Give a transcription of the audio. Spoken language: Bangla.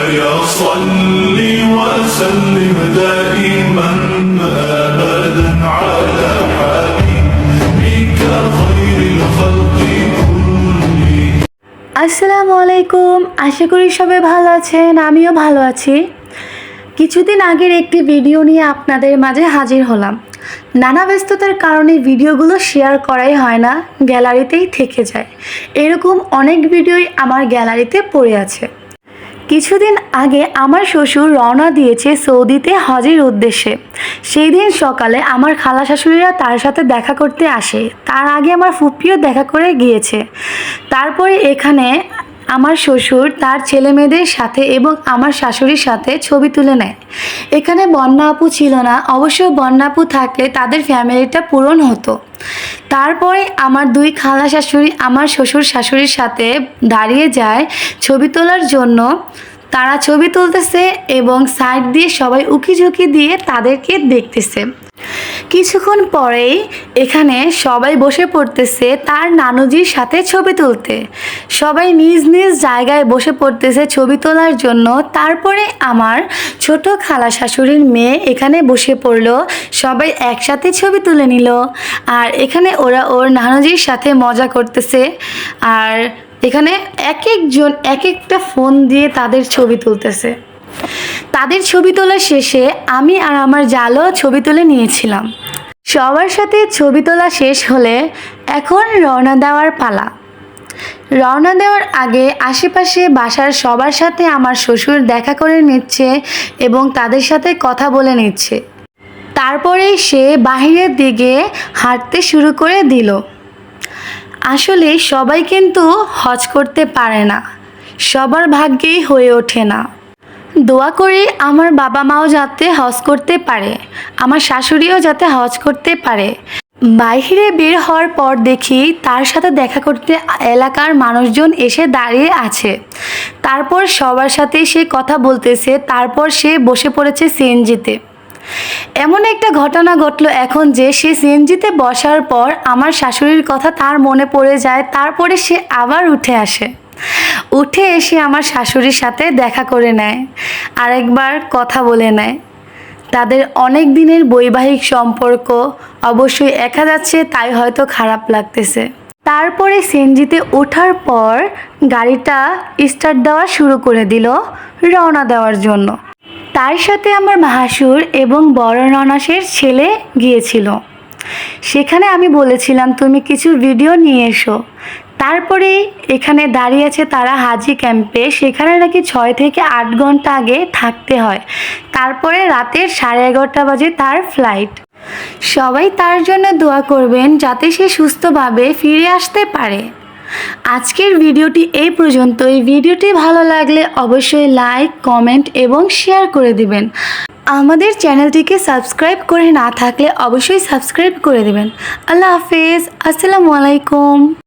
مولاي صل وسلم دائما أبدا على حبيبك خير الخلق كلهم। আসসালামু আলাইকুম, আশা করি সবাই ভালো আছেন। আমিও ভালো আছি। কিছুদিন আগের একটি ভিডিও নিয়ে আপনাদের মাঝে হাজির হলাম। নানা ব্যস্ততার কারণে ভিডিওগুলো শেয়ার করাই হয় না, গ্যালারিতেই থেকে যায়। এরকম অনেক ভিডিওই আমার গ্যালারিতে পড়ে আছে। কিছুদিন আগে আমার শ্বশুর রওনা দিয়েছে সৌদিতে হজের উদ্দেশ্যে। সেই দিন সকালে আমার খালা শাশুড়িরা তার সাথে দেখা করতে আসে। তার আগে আমার ফুপিও দেখা করে গিয়েছে। তারপরে এখানে আমার শ্বশুর তার ছেলে মেয়েদের সাথে এবং আমার শাশুড়ির সাথে ছবি তুলে নেয়। এখানে বন্যা আপু ছিল না, অবশ্য বন্যা আপু থাকলে তাদের ফ্যামিলিটা পূরণ হতো। তারপরে আমার দুই খালা শাশুড়ি আমার শ্বশুর শাশুড়ির সাথে দাঁড়িয়ে যায় ছবি তোলার জন্য। তারা ছবি তুলতেছে এবং সাইড দিয়ে সবাই উকিঝুঁকি দিয়ে তাদেরকে দেখতেছে। কিছুক্ষণ পরেই এখানে সবাই বসে পড়তেছে তার নানুজির সাথে ছবি তুলতে। সবাই নিজ নিজ জায়গায় বসে পড়তেছে ছবি তোলার জন্য। তারপরে আমার ছোট খালা শাশুড়ির মেয়ে এখানে বসে পড়লো, সবাই একসাথে ছবি তুলে নিল। আর এখানে ওরা ওর নানুজির সাথে মজা করতেছে। আর এখানে এক একজন এক একটা ফোন দিয়ে তাদের ছবি তুলতেছে। তাদের ছবি তোলা শেষে আমি আর আমার জালও ছবি তুলে নিয়েছিলাম। সবার সাথে ছবি তোলা শেষ হলে এখন রওনা দেওয়ার পালা। রওনা দেওয়ার আগে আশেপাশে বাসার সবার সাথে আমার শ্বশুর দেখা করে নিচ্ছে এবং তাদের সাথে কথা বলে নিচ্ছে। তারপরে সে বাহিরের দিকে হাঁটতে শুরু করে দিল। আসলে সবাই কিন্তু হজ করতে পারে না, সবার ভাগ্যেই হয়ে ওঠে না। দোয়া করি আমার বাবা মাও যাতে হজ করতে পারে, আমার শাশুড়িও যাতে হজ করতে পারে। বাইরে বের হওয়ার পর দেখি তার সাথে দেখা করতে এলাকার মানুষজন এসে দাঁড়িয়ে আছে। তারপর সবার সাথে সে কথা বলতেছে। তারপর সে বসে পড়েছে সিএনজিতে। এমন একটা ঘটনা ঘটলো এখন যে সে সিএনজিতে বসার পর আমার শাশুড়ির কথা তার মনে পড়ে যায়। তারপরে সে আবার উঠে এসে আমার শাশুড়ির সাথে দেখা করে নেয়, আরেকবার কথা বলে নেয়। তাদের অনেক দিনের বৈবাহিক সম্পর্ক অবশ্যই একা যাচ্ছে, তাই হয়তো খারাপ লাগতেছে। তারপরে সিএনজিতে ওঠার পর গাড়িটা স্টার্ট দেওয়া শুরু করে দিল রওনা দেওয়ার জন্য। তার সাথে আমার ভাসুর এবং বড় ননাসের ছেলে গিয়েছিল। সেখানে আমি বলেছিলাম তুমি কিছু ভিডিও নিয়ে এসো। তারপরে এখানে দাঁড়িয়ে আছে তারা হাজি ক্যাম্পে। সেখানে নাকি 6 থেকে 8 ঘন্টা আগে থাকতে হয়। তারপরে রাতের 11:30 বাজে তার ফ্লাইট। সবাই তার জন্য দোয়া করবেন যাতে সে সুস্থভাবে ফিরে আসতে পারে। আজকের ভিডিওটি এই পর্যন্তই। ভিডিওটি ভালো লাগলে অবশ্যই লাইক, কমেন্ট এবং শেয়ার করে দিবেন। আমাদের চ্যানেলটিকে সাবস্ক্রাইব করে না থাকলে অবশ্যই সাবস্ক্রাইব করে দিবেন। আল্লাহ হাফেজ, আসসালামু আলাইকুম।